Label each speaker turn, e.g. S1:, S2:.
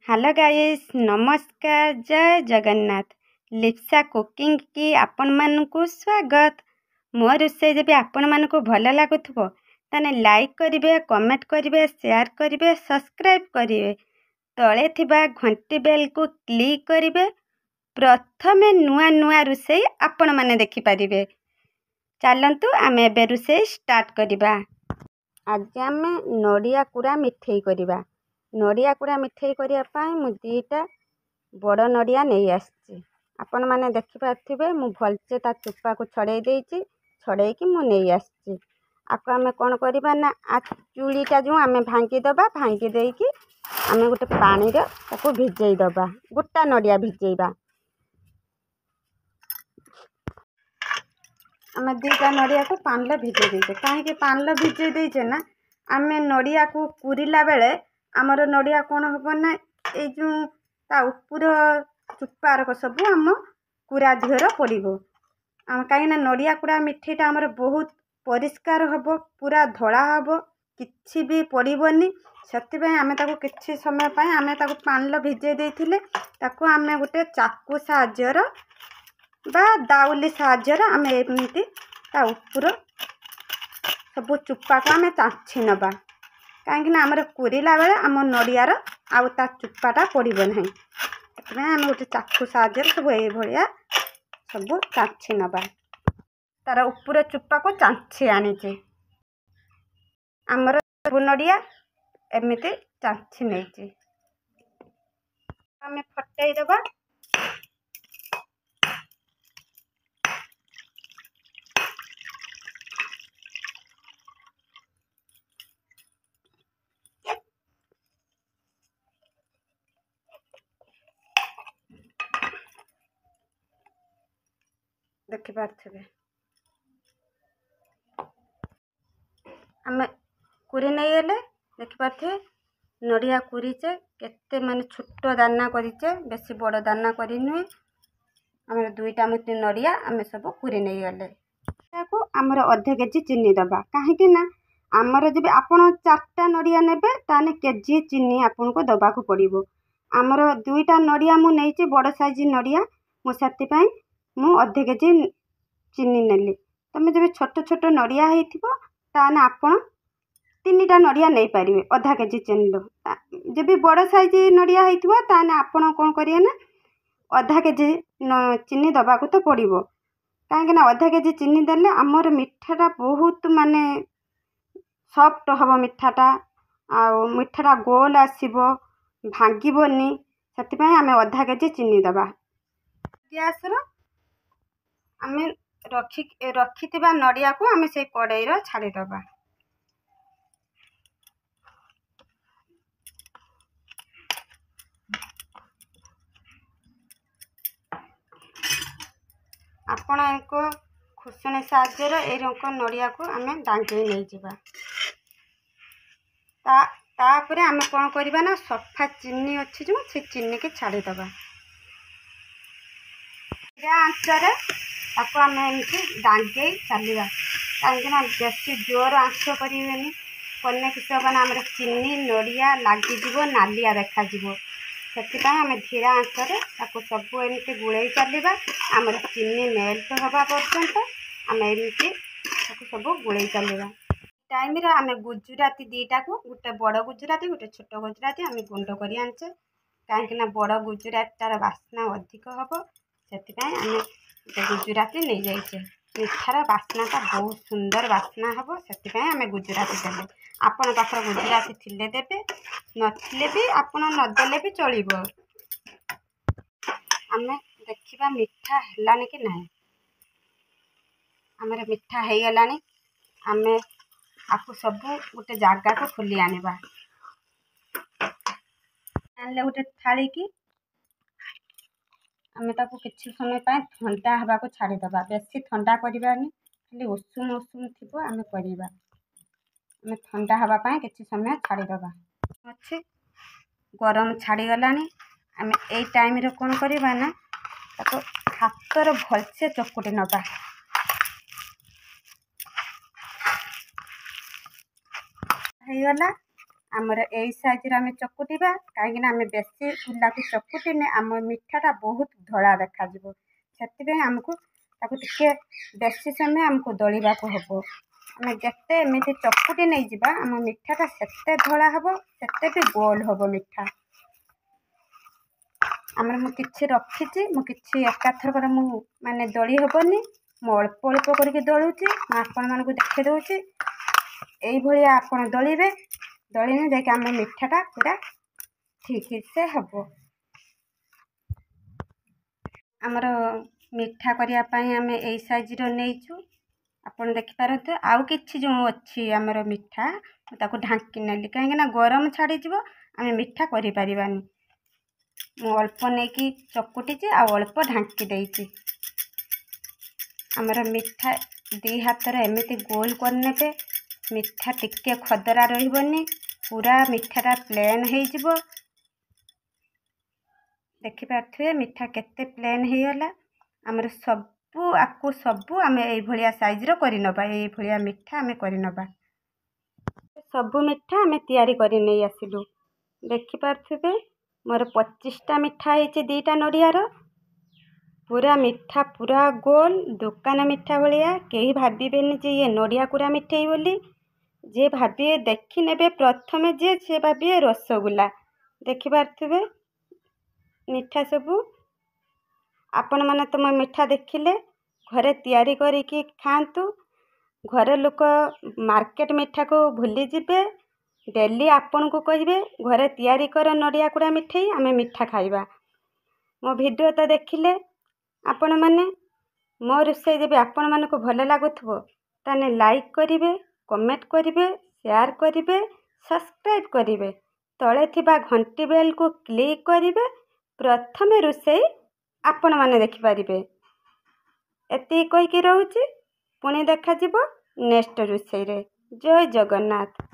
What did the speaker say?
S1: Hello guys, नमस्कार। जय Jagannath. Lipsa cooking की आपण मानकु स्वागत। मो रोषे जब आपण मानकु भल लागुथबो ताने लाइक करिवे, कमेंट करिवे, शेयर करिवे, सब्सक्राइब करिवे। तळे थिबा घंटी बेल को क्लिक करिवे। प्रथमे नुआ नुआ रोषे आपण माने देखि परिवे। चलंतु आमे एबे रोषे स्टार्ट करिबा। आज आमे नडिया कुड़ा मिठेई करिबा। नडिया कुड़ा मिठेई करिया पाई मु दीटा बड़ नडिया नहीं आछि। आपण माने देखि पाथिबे मु भलसे ता चुप्पा को छड़े देइछि। छड़े की मु नहीं आछि। आको आमे कोन करिबा ना आ चुलीटा जो आमे भांगी दबा। भांगी देई की आमे गोटे पानी रे ताको भिजेई दबा। गोटा नडिया भिजेइबा। आमे दीटा नडिया को पानी ले भिजे देइछे। काहे के पानी ले भिजे देइछे ना आमे नडिया को कुरिला बेले आमर नडिया कौन हम ना ये जो ता ऊपर चुप्पार को सब आम कुरा झीर पड़ो। कहीं नडिया कुड़ा मिठेटा आमर बहुत परिष्कार हम, पूरा धला हम, किछि भी पड़ोनी। से आम कि समय आम पानी भिजे देते आम गोटे चाकू साहाय्यर बा दाउली साहाय्यर आम एमती ता ऊपर सब चुप्पा को आम चाची नबा। कहीं आमर कुरिला बेले आम नडियार आउ ता चुप्पाटा पड़ो ना। आम गोटे चाकू साहाय्य सब ये सब चाची नबा। तार ऊपर चुप्पा को चाची आनीचे आमर सब नडिया एमती चाची नहीं आम फटई दबा। देखि पार्थिबे आम कुरी नहीं हेले देखि पार्थिबे नडिया कुरीचे केते माने छोट दाना करिचे, बेसी बड़ दाना करी नुहे। आम दुईटा मुठी नडिया आम सब कुरी नहीं हेले ताको आमर अधे केजी चीनी दबा। कहीं ना आमर जब आपण 4टा नडिया नेबे ताने केजी चीनी आपन को दबा को पड़िबो। आमर दुईटा नडिया मु नेइचे बड़ साइज नडिया मु सेति पई मु अधे केजी चीनी नेली। तमे जब छोट छोट नडिया हेइथिबो ताने आपण 3टा नडिया नहीं पारिबे अधा केजी चीनी लो। जब बड़ साइज नडिया हेइथिबो ताने आपण कोन करिए ना अधा केजी चीनी दबा को तो पड़िबो। काहे ना अधा केजी चीनी देले आमर मिठाटा बहुत माने सॉफ्ट हबो। मिठाटा आ मिठाटा गोल आसीबो, भांगीबोनी। सेति पई आमे अधा केजी चीनी दबा। गैस रो आमे रखिथिबा नडिया को आमे से कड़ाई रो छाड़ी दबा। आपण एक खुसुणी साहाय्य एरक नडिया को आमे डांगी नहीं जावा। तापर आम कौन करवा ना सफा चीनी अच्छी जो से चीनी की छाड़ी दबा। आंचरे ताको आम एमती डांगे चलवा। कहीं बेसी जोर आंच करें कने किस हम आम चीनी नडिया लगिज नालिया देखा से आम धीरा आंचरे सब एमती गुड़े चलवा। आमर चीनी मेल्ट हवा पर्यंत आम एमती सब गुड़े चलवा। टाइम रे आम गुजराती दीटा को गोटे बड़ गुजराती गोटे छोट गुजराती आम गुंड कर आनचे। कहीं बड़ गुजराती तार बास्ना अधिक हम से आम गुजराती नहीं जाइए। मिठार बास्नाटा बहुत सुंदर बास्ना हम से आम गुजराती देले। आपण पाखर गुजराती थिले देबे नथिले भी आपण नदेले भी चलिबो। आम देखिबा मिठा हेलानी कि नहीं। आमर मिठा हो गलानी। आमे आपको सब गोटे जगह को खोली आनिबा। आनले गोटे थाली की आमे ताको किछि समय पाए ठंडा हवा को छाड़ी दबा। बेसी ठंडा करबानी खाली उषुम उषुम थिबो आमे करिबा। आमे ठंडा हवा पाए किछि समय छाड़ी दबा। अच्छे गरम छाड़ी गलानी। आमे ए टाइम रे कोन करबा ना ताको हाथ रो भलसे चकुटी नबा। गला ଆମର ଏଇ ସାଇଜ୍ର ଆମେ ଚକୁଟିବା, କାହିଁକିନା ଆମେ ବେଶୀ ଗୁଲାକୁ ଚକୁଟିନେ ଆମ ମିଠାଟା ବହୁତ ଧଳା ଦେଖାଯିବ। ସେଥିପାଇଁ ଆମକୁ ତାକୁ ଟିକେ ବେଶୀ ସମୟ ଆମକୁ ଦଳିବାକୁ ହେବ। ଆମେ ଯେତେ ଏମିତି ଚକୁଟି ନେଇଯିବା ଆମ ମିଠାଟା ସେତେ ଧଳା ହେବ, ସେତେ ବି ଗୋଲ ହେବ ମିଠା। ଆମର ମୁଁ କିଛି ରଖିଛି, ମୁଁ କିଛି ଏକାଥରକରେ ମୁଁ ମାନେ ଦଳି ହେବନି, ମୁଁ ଅଳ୍ପ ଅଳ୍ପ କରିକି ଦଳୁଛି। ମୁଁ ଆପଣମାନଙ୍କୁ ଦେଖାଇ ଦେଉଛି। এইଭଳିଆ ଆପଣ ଦଳିବେ, ଦଳିଲେ ଯାଇକି ଆମ ମିଠାଟା ପୁରା ଠିକ୍ସେ ହେବ। ଆମର ମିଠା କରିବା ପାଇଁ ଆମେ ଏଇ ସାଇଜ୍ର ନେଇଛୁ, ଆପଣ ଦେଖିପାରନ୍ତି। ଆଉ କିଛି ଯେଉଁ ଅଛି ଆମର ମିଠା, ମୁଁ ତାକୁ ଢାଙ୍କି ନେଲି, କାହିଁକିନା ଗରମ ଛାଡ଼ିଯିବ, ଆମେ ମିଠା କରିପାରିବାନି। ମୁଁ ଅଳ୍ପ ନେଇକି ଚକୁଟିଛି, ଆଉ ଅଳ୍ପ ଢାଙ୍କି ଦେଇଛି। ଆମର ମିଠା 2 ହାତରେ ଏମିତି ଗୋଲ କରିନେବେ, ମିଠା ଟିକେ ଖଦରା ରହିବନି, ପୁରା ମିଠାଟା ପ୍ଲେନ୍ ହେଇଯିବ। ଦେଖିପାରୁଥିବେ ମିଠା କେତେ ପ୍ଲେନ୍ ହେଇଗଲା। ଆମର ସବୁ ଆମେ ଏଇଭଳିଆ ସାଇଜ୍ର କରିନେବା, ଏଇଭଳିଆ ମିଠା ଆମେ କରିନେବା। ସବୁ ମିଠା ଆମେ ତିଆରି କରି ନେଇ ଆସିଲୁ। ଦେଖିପାରୁଥିବେ ମୋର 25ଟା ମିଠା ହେଇଛି 2ଟା ନଡ଼ିଆର। ପୁରା ମିଠା ପୁରା ଗୋଲ, ଦୋକାନ ମିଠା ଭଳିଆ। କେହି ଭାବିବେନି ଯେ ଇଏ ନଡ଼ିଆ କୋରା ମିଠେଇ ବୋଲି। ଯିଏ ଭାବିବେ ଦେଖିନେବେ ପ୍ରଥମେ ସିଏ ଭାବିବେ ରସଗୋଲା। ଦେଖିପାରୁଥିବେ ମିଠା ସବୁ। ଆପଣମାନେ ତୁମ ମିଠା ଦେଖିଲେ ଘରେ ତିଆରି କରିକି ଖାଆନ୍ତୁ। ଘରେ ଲୋକ ମାର୍କେଟ ମିଠାକୁ ଭୁଲିଯିବେ। ଡେଲି ଆପଣଙ୍କୁ କହିବେ ଘରେ ତିଆରି କର ନଡ଼ିଆ କୋରା ମିଠେଇ, ଆମେ ମିଠା ଖାଇବା। ମୋ ଭିଡ଼ିଓ ତ ଦେଖିଲେ ଆପଣମାନେ। ମୋ ରୋଷେଇ ଯଦି ଆପଣମାନଙ୍କୁ ଭଲ ଲାଗୁଥିବ ତାହେଲେ ଲାଇକ୍ କରିବେ, କମେଣ୍ଟ କରିବେ, ସେୟାର କରିବେ, ସବସ୍କ୍ରାଇବ୍ କରିବେ। ତଳେ ଥିବା ଘଣ୍ଟି ବେଲ୍କୁ କ୍ଲିକ୍ କରିବେ। ପ୍ରଥମେ ରୋଷେଇ ଆପଣମାନେ ଦେଖିପାରିବେ। ଏତିକି କହିକି ରହୁଛି, ପୁଣି ଦେଖାଯିବ ନେକ୍ସଟ ରୋଷେଇରେ। ଜୟ ଜଗନ୍ନାଥ।